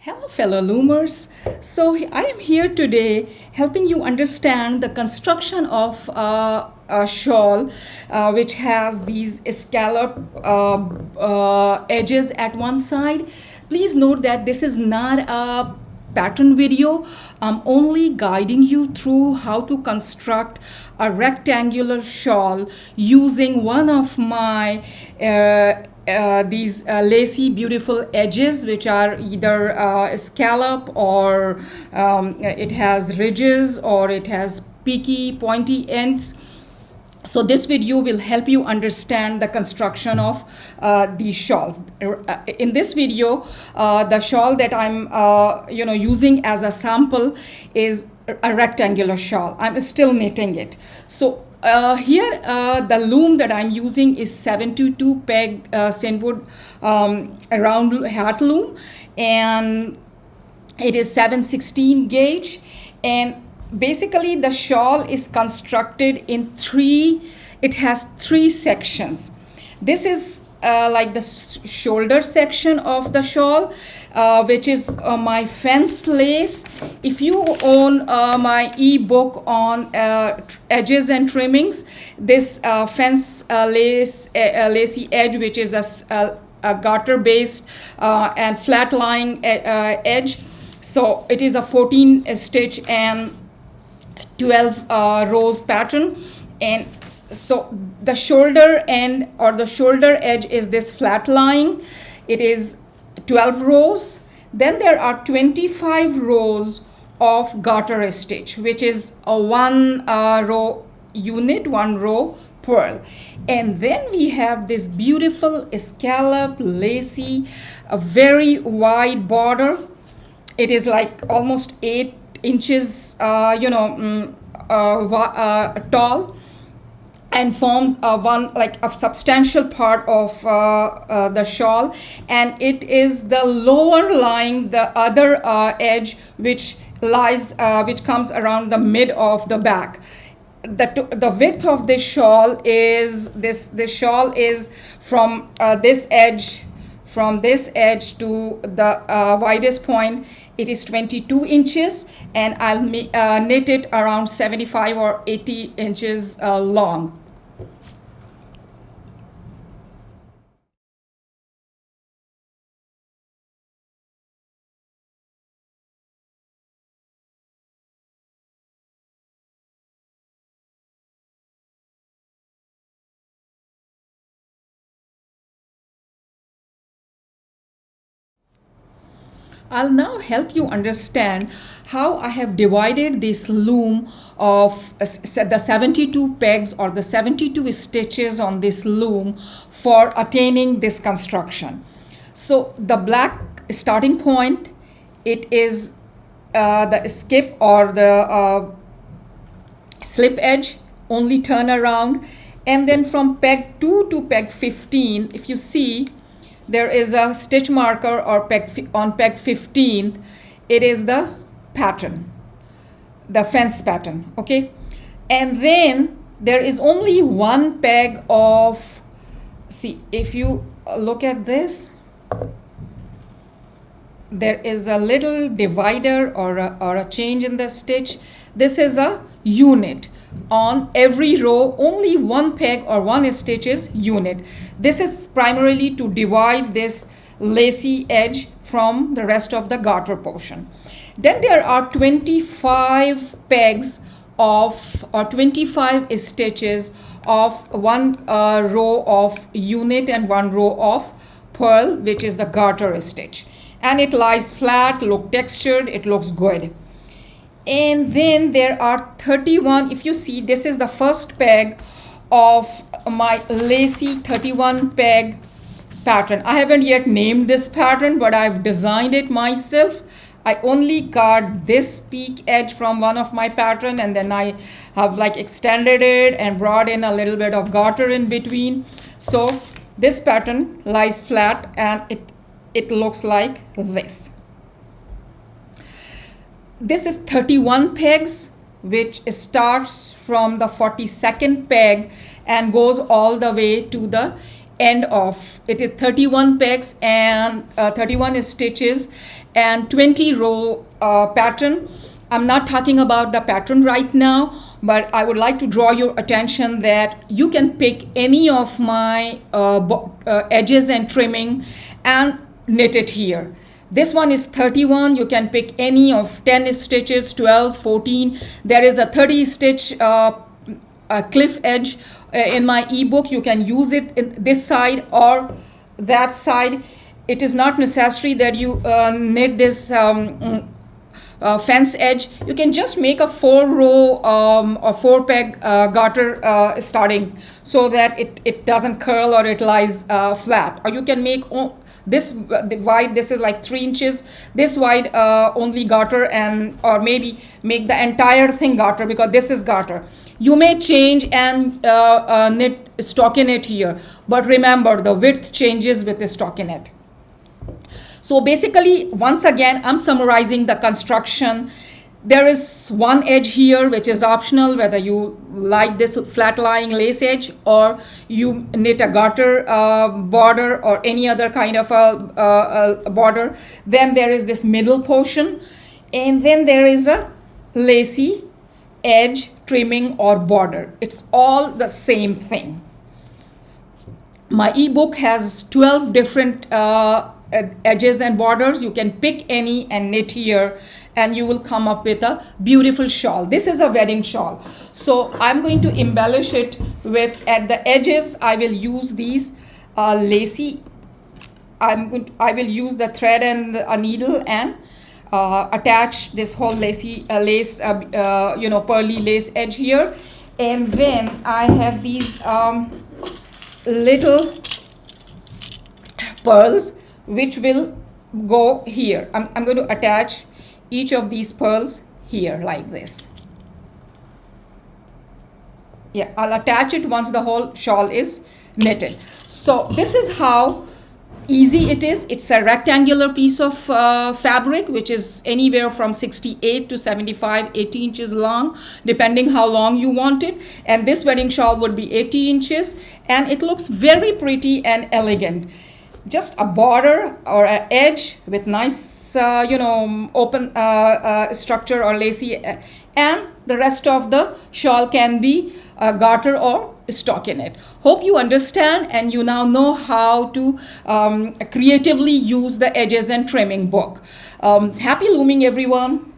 Hello, fellow loomers. So I am here today helping you understand the construction of a shawl which has these scallop edges at one side. Please note that this is not a pattern video. I'm only guiding you through how to construct a rectangular shawl using one of my these lacy beautiful edges, which are either scallop or it has ridges or it has peaky pointy ends. So this video will help you understand the construction of these shawls. In this video, the shawl that I'm using as a sample is a rectangular shawl. I'm still knitting it. So here the loom that I'm using is 722 peg Senwood round hat loom, and it is 716 gauge. And basically the shawl is constructed in it has three sections. This is like the shoulder section of the shawl, which is my fence lace. If you own my ebook on edges and trimmings, this fence lacy edge, which is a garter based and flat lying edge. So it is a 14 stitch and 12 rows pattern. And so the shoulder end or the shoulder edge is this flat lying. It is 12 rows. Then there are 25 rows of garter stitch, which is a one row unit, one row purl. And then we have this beautiful scallop lacy, a very wide border. It is like almost 8 inches tall, and forms a substantial part of the shawl. And it is the lower lying, the other edge, which comes around the mid of the back. The width of this shawl is this shawl is from this edge to the widest point. It is 22 inches, and I'll knit it around 75 or 80 inches long. I'll now help you understand how I have divided this loom of the 72 pegs or the 72 stitches on this loom for attaining this construction. So the black starting point, it is the skip or the slip edge, only turn around. And then from peg 2 to peg 15, if you see, there is a stitch marker or on peg 15. It is the pattern, the fence pattern, okay? And then there is only one peg of, see, if you look at this, there is a little divider or a change in the stitch. This is a unit. On every row, only one peg or one stitch is unit. This is primarily to divide this lacy edge from the rest of the garter portion. Then there are 25 pegs of or 25 stitches of one row of unit and one row of purl, which is the garter stitch. And it lies flat, look textured, it looks good. And then there are 31, if you see, this is the first peg of my lacy 31 peg pattern. I haven't yet named this pattern, but I've designed it myself. I only cut this peak edge from one of my pattern, and then I have extended it and brought in a little bit of garter in between. So this pattern lies flat, and it looks like this. This is 31 pegs, which starts from the 42nd peg and goes all the way to the end of. It is 31 pegs and 31 stitches and 20 row pattern. I'm not talking about the pattern right now, but I would like to draw your attention that you can pick any of my edges and trimming and knit it here. This one is 31. You can pick any of 10 stitches, 12, 14. There is a 30 stitch cliff edge in my ebook. You can use it in this side or that side. It is not necessary that you knit this fence edge. You can just make a 4-row or 4-peg garter starting so that it doesn't curl or it lies flat. Or you can make this wide, this is like 3 inches, this wide only garter, and or maybe make the entire thing garter because this is garter. You may change and knit stockinette here, but remember the width changes with the stockinette. So basically, once again, I'm summarizing the construction. There is one edge here which is optional, whether you like this flat lying lace edge or you knit a garter border or any other kind of a border. Then there is this middle portion, and then there is a lacy edge, trimming or border. It's all the same thing. My ebook has 12 different edges and borders. You can pick any and knit here, and you will come up with a beautiful shawl. This is a wedding shawl. So I'm going to embellish it with, at the edges, I will use these lacy. I will use the thread and a needle and attach this whole lacy lace, pearly lace edge here. And then I have these little pearls which will go here. I'm going to attach each of these pearls here like this. Yeah, I'll attach it once the whole shawl is knitted. So this is how easy it is. It's a rectangular piece of fabric which is anywhere from 68 to 75, 80 inches long, depending how long you want it. And this wedding shawl would be 80 inches, and it looks very pretty and elegant. Just a border or an edge with nice, open structure or lacy, and the rest of the shawl can be garter or stockinette. Hope you understand and you now know how to creatively use the edges and trimming book. Happy looming, everyone.